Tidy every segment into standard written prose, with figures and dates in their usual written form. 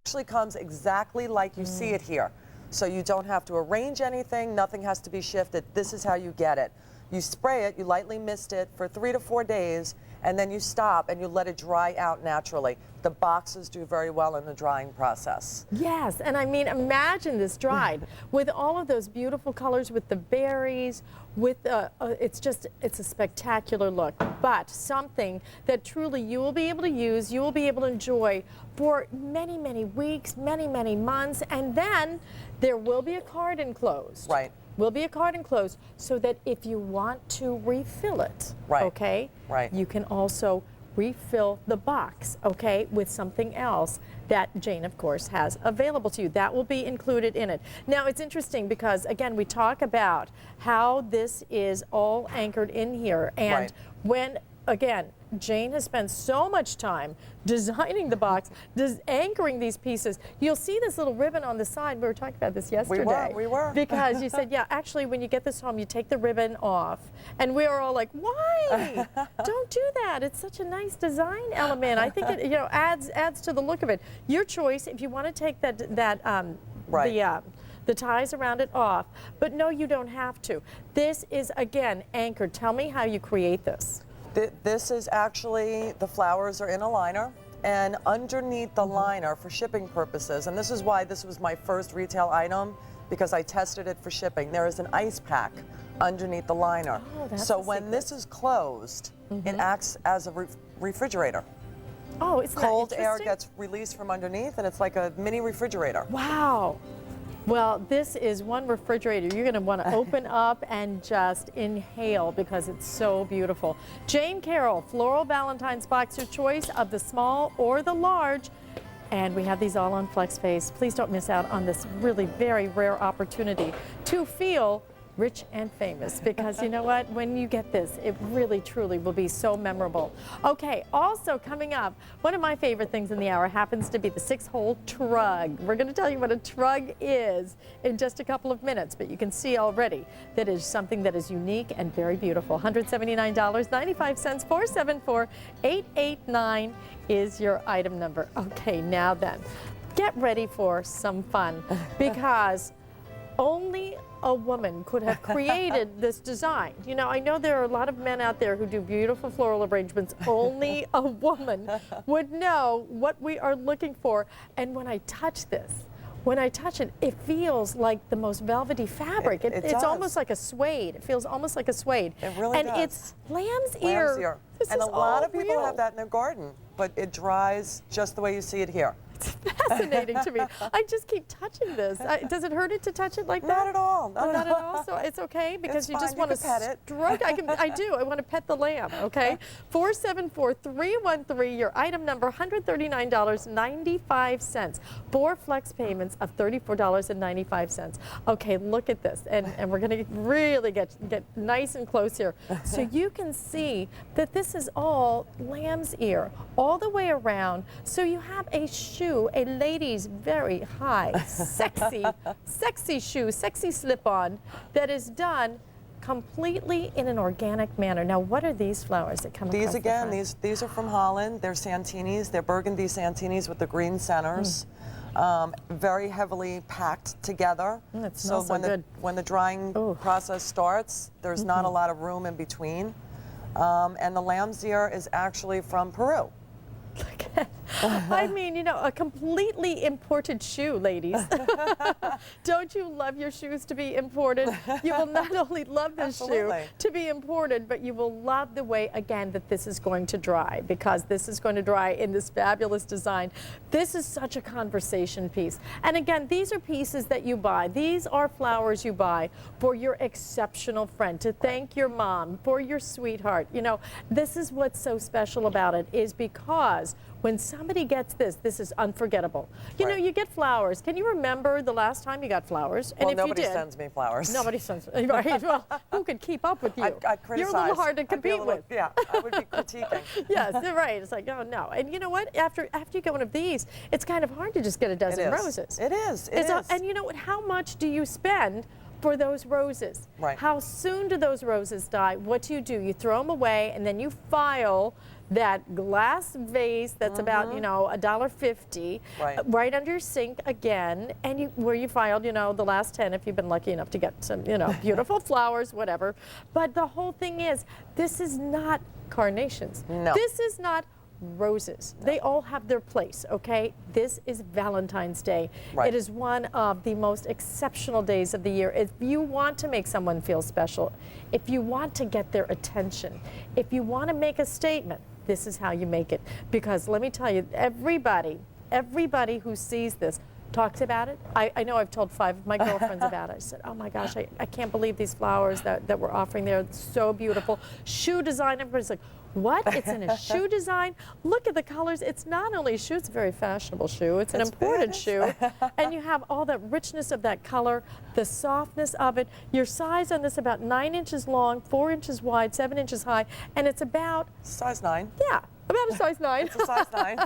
actually comes exactly like you see it here. So you don't have to arrange anything, nothing has to be shifted. This is how you get it. You spray it, you lightly mist it for 3 to 4 days, and then you stop and you let it dry out naturally. The boxes do very well in the drying process. Yes, and I mean, imagine this dried with all of those beautiful colors, with the berries, with it's a spectacular look, but something that truly you will be able to use, you will be able to enjoy for many, many weeks, many, many months, and then there will be a card enclosed. Right. Will be a card enclosed so that if you want to refill it, right. Okay, right. You can also refill the box, okay, with something else that Jane, of course, has available to you. That will be included in it. Now, it's interesting because, again, we talk about how this is all anchored in here. And right. when, again, Jane has spent so much time designing the box, anchoring these pieces. You'll see this little ribbon on the side. We were talking about this yesterday. We were. Because you said, yeah, actually, when you get this home, you take the ribbon off. And we were all like, why? Don't do that. It's such a nice design element. I think it, you know, adds to the look of it. Your choice, if you want to take right. the ties around it off. But no, you don't have to. This is, again, anchored. Tell me how you create this. This is actually, the flowers are in a liner, and underneath the liner for shipping purposes, and this is why this was my first retail item, because I tested it for shipping. There is an ice pack underneath the liner. Oh, that's so when this is closed, it acts as a refrigerator. Oh, it's cold air gets released from underneath, and it's like a mini refrigerator. Wow. Well, this is one refrigerator you're going to want to open up and just inhale because it's so beautiful. Jane Carroll, Floral Valentine's Box, your choice of the small or the large. And we have these all on FlexPay. Please don't miss out on this really very rare opportunity to feel rich and famous, because you know what, when you get this, it really truly will be so memorable. Okay, also coming up, one of my favorite things in the hour happens to be the 6-hole trug. We're going to tell you what a trug is in just a couple of minutes, but you can see already that is something that is unique and very beautiful. $179.95, 474-889 is your item number. Okay, now then, get ready for some fun, because only a woman could have created this design. You know, I know there are a lot of men out there who do beautiful floral arrangements. Only a woman would know what we are looking for. And when I touch this, when I touch it, it feels like the most velvety fabric. It's almost like a suede. It feels almost like a suede. It really does. And it's lamb's ear. And a lot of people have that in their garden, but it dries just the way you see it here. It's fascinating to me. I just keep touching this. Does it hurt it to touch it like that? Not at all. Not at all. So it's okay because you just want to pet it. stroke. I do. I want to pet the lamb. Okay. 474-313. Your item number, $139.95. 4 flex payments of $34.95. Okay. Look at this, and we're going to really get nice and close here, so you can see that this is all lamb's ear all the way around. So you have a shoe. A lady's very high, sexy shoe, sexy slip-on that is done completely in an organic manner. Now, what are these flowers that come across These again, the front? these are from Holland. They're Santinis. They're burgundy Santinis with the green centers. Very heavily packed together. It so smells so good. when the drying process starts, there's not a lot of room in between. And the lamb's ear is actually from Peru. I mean, you know, a completely imported shoe, ladies. Don't you love your shoes to be imported? You will not only love this shoe to be imported, but you will love the way, again, that this is going to dry, because this is going to dry in this fabulous design. This is such a conversation piece. And again, these are pieces that you buy. These are flowers you buy for your exceptional friend, to thank your mom, for your sweetheart. You know, this is what's so special about it, is because when somebody gets this, this is unforgettable. You know, you get flowers. Can you remember the last time you got flowers? And well, if nobody you did, sends me flowers. Nobody sends. Right. Well, who could keep up with you? I'd criticize. You're a little hard to compete with. Yeah, I would be critiquing. Yes, right. It's like, oh no. And you know what? After you get one of these, it's kind of hard to just get a dozen roses. It is. And you know what? How much do you spend for those roses. Right. How soon do those roses die? What do? You throw them away, and then you file that glass vase that's about, you know, $1.50 right under your sink again, and where you filed, you know, the last 10 if you've been lucky enough to get some, you know, beautiful flowers, whatever. But the whole thing is, this is not carnations. No. This is not roses. No. They all have their place, okay? This is Valentine's Day. Right. It is one of the most exceptional days of the year. If you want to make someone feel special, if you want to get their attention, if you want to make a statement, this is how you make it. Because let me tell you, everybody who sees this talks about it. I know I've told 5 of my girlfriends about it. I said, oh my gosh, I can't believe these flowers that we're offering there. It's so beautiful. Shoe design, everybody's like, what? It's in a shoe design? Look at the colors. It's not only a shoe, it's a very fashionable shoe. It's an imported shoe. And you have all the richness of that color, the softness of it. Your size on this about 9 inches long, 4 inches wide, 7 inches high, and it's about... Size 9. Yeah. About a size 9. It's a size 9.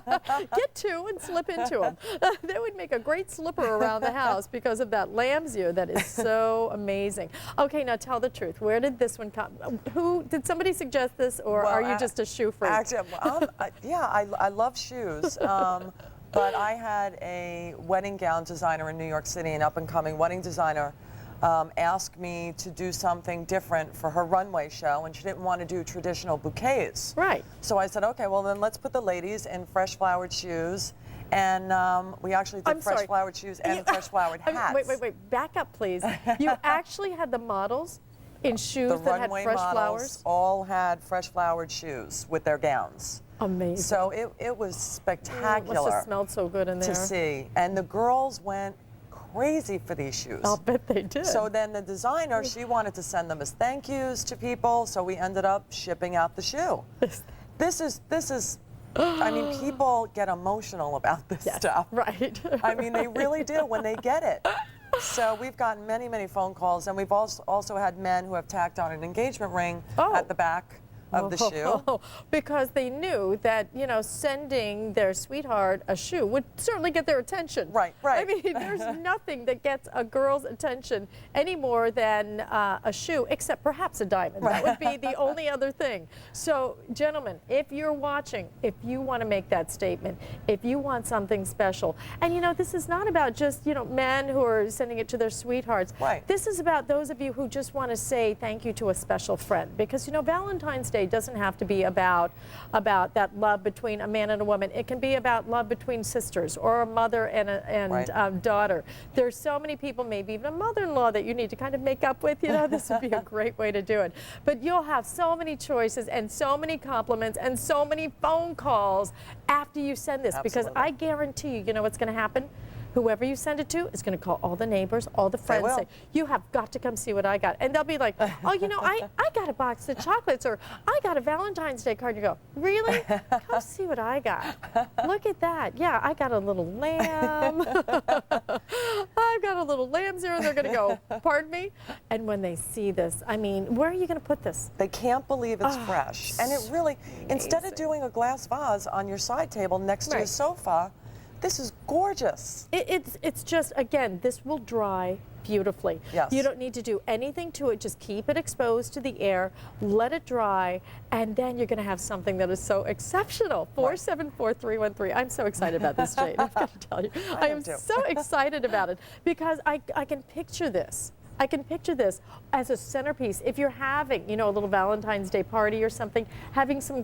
Get 2 and slip into them. They would make a great slipper around the house because of that lamb's ear that is so amazing. Okay, now tell the truth. Where did this one come? Did somebody suggest this, or are you just a shoe freak? Actually, yeah, I love shoes. But I had a wedding gown designer in New York City, an up-and-coming wedding designer, asked me to do something different for her runway show, and she didn't want to do traditional bouquets. Right. So I said, okay, well then let's put the ladies in fresh flowered shoes, and we actually did fresh flowered shoes and fresh flowered hats. Wait, back up please. You actually had the models in shoes that had fresh flowers? All had fresh flowered shoes with their gowns. Amazing. So it was spectacular. Must have smelled so good in there. To see. And the girls went crazy for these shoes. I'll bet they did. So then the designer, she wanted to send them as thank yous to people, so we ended up shipping out the shoe. This is I mean, people get emotional about this stuff. Right. I mean, they really do when they get it. So we've gotten many, many phone calls, and we've also had men who have tacked on an engagement ring at the back of the shoe. Because they knew that, you know, sending their sweetheart a shoe would certainly get their attention. Right. I mean, there's nothing that gets a girl's attention any more than a shoe, except perhaps a diamond. That would be the only other thing. So, gentlemen, if you're watching, if you want to make that statement, if you want something special, and you know, this is not about just, you know, men who are sending it to their sweethearts. Right. This is about those of you who just want to say thank you to a special friend, because, you know, Valentine's Day doesn't have to be about that love between a man and a woman. It can be about love between sisters, or a mother and a daughter. There's so many people, maybe even a mother-in-law, that you need to kind of make up with. You know, this would be a great way to do it. But you'll have so many choices and so many compliments and so many phone calls after you send this. Absolutely. Because I guarantee you know what's going to happen? Whoever you send it to is going to call all the neighbors, all the friends, say, you have got to come see what I got. And they'll be like, oh, you know, I got a box of chocolates, or I got a Valentine's Day card. You go, really? Come see what I got. Look at that. Yeah, I got a little lamb. I've got a little lamb's ear. And they're going to go, pardon me? And when they see this, I mean, where are you going to put this? They can't believe it's fresh. And it really, instead of doing a glass vase on your side table next to a sofa, this is gorgeous. It's just, again, this will dry beautifully. Yes. You don't need to do anything to it. Just keep it exposed to the air, let it dry, and then you're going to have something that is so exceptional. 474-313. I'm so excited about this, Jane. I've got to tell you. I am so excited about it because I can picture this. I can picture this as a centerpiece. If you're having, you know, a little Valentine's Day party or something, having some having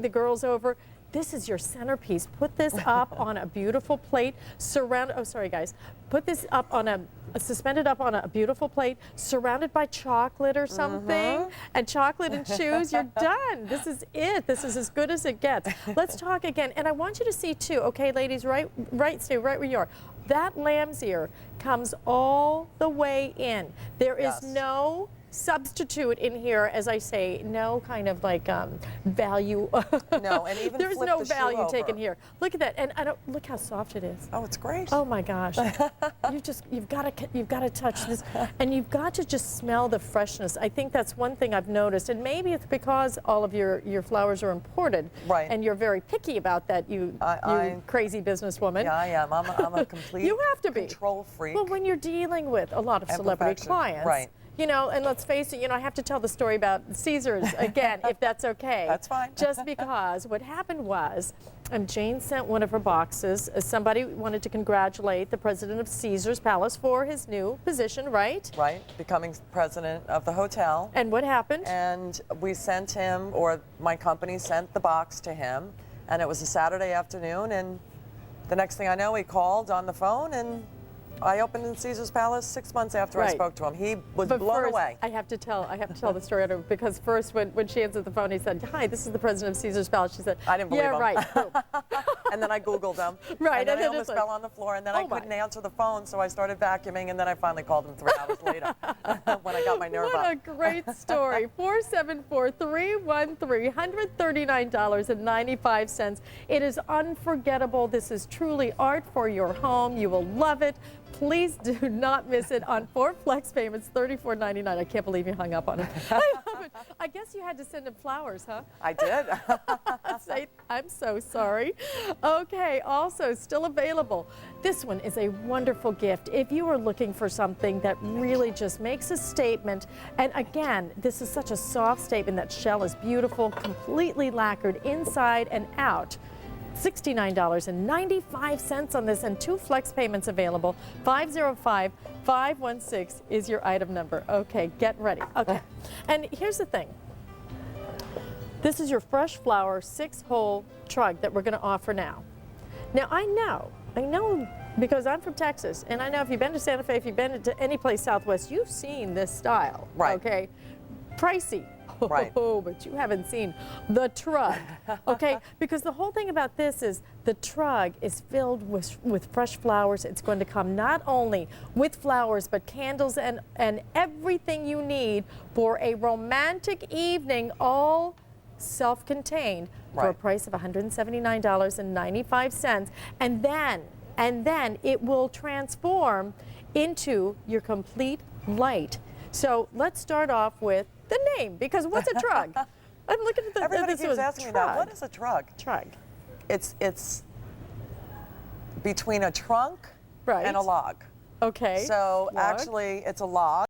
the girls over, this is your centerpiece. Put this up on a beautiful plate, put this up on suspended up on a beautiful plate, surrounded by chocolate or something, and chocolate and shoes, you're done. This is it. This is as good as it gets. Let's talk again. And I want you to see too, okay, ladies, stay right where you are. That lamb's ear comes all the way in. There is no substitute in here, as I say, no kind of like value. No, and even there's flip no the shoe value over. taken here. Look at that, and look how soft it is. Oh, it's great. Oh my gosh, you've got to touch this, and you've got to just smell the freshness. I think that's one thing I've noticed, and maybe it's because all of your flowers are imported, right? And you're very picky about that. You crazy businesswoman. Yeah, I am. I'm a complete complete You have to be. control freak. Well, when you're dealing with a lot of And celebrity perfection, clients, right. you know, and let's face it, you know, I have to tell the story about Caesars again, if that's okay. That's fine. Just because what happened was, Jane sent one of her boxes. Somebody wanted to congratulate the president of Caesars Palace for his new position, right? Right, becoming president of the hotel. And what happened? And we sent him, or my company sent the box to him, and it was a Saturday afternoon, and the next thing I know, he called on the phone, and I opened in Caesars Palace 6 months after I Right. spoke to him. He was But blown first, away. I have to tell the story because first when she answered the phone, he said, "Hi, this is the president of Caesars Palace." She said, I didn't believe "Yeah, him. right." Boom. And then I Googled him. Right, And then and I then almost it's like, fell on the floor, and then I oh my. couldn't answer the phone, so I started vacuuming, and then I finally called him 3 hours later when I got my nerve What up. a great story. 474-313, $139.95. It is unforgettable. This is truly art for your home. You will love it. Please do not miss it on 4 flex payments, $34.99. I can't believe you hung up on it. I love it. I guess you had to send him flowers, huh? I did. Say, I'm so sorry. Okay, also still available. This one is a wonderful gift if you are looking for something that really just makes a statement. And again, this is such a soft statement. That shell is beautiful, completely lacquered inside and out. $69.95 on this, and 2 flex payments available. 505-516 is your item number. Okay, get ready. Okay, and here's the thing. This is your fresh flower 6-hole trug that we're going to offer now. Now I know because I'm from Texas, and I know if you've been to Santa Fe, if you've been to any place Southwest, you've seen this style. Right. Okay, pricey. Right. Oh, but you haven't seen the trug, okay? Because the whole thing about this is the trug is filled with fresh flowers. It's going to come not only with flowers, but candles and everything you need for a romantic evening, all self-contained, for a Right. price of $179.95. And then it will transform into your complete light. So let's start off with the name, because what's a trug? I'm looking at the Everybody this keeps was asking me trug. that. What is a trug? Trug? It's between a trunk Right. and a log. Okay. So Log. actually, it's a log.